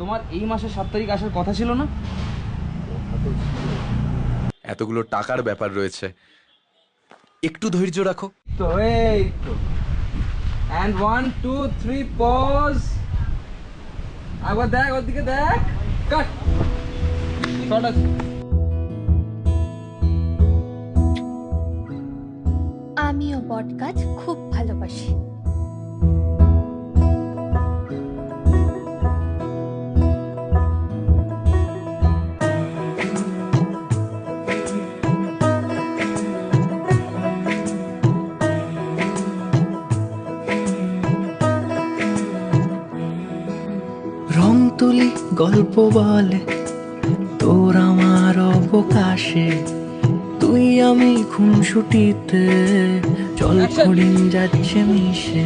তোমার এই মাসের 7 তারিখ আসার কথা ছিল না? এতগুলো টাকার ব্যাপার রয়েছে, একটু ধৈর্য রাখো। তো এই তো, and 1 2 3 pause. আবার দেখ ওদিকে, দেখ কাট শর্ট আছে। আমিও বটগাছ খুব ভালোবাসি। রং তুলি গল্প বলে তোর আমার অবকাশে, তুই আমি খুনসুটিতে জল ফড়িং যাচ্ছে মিশে।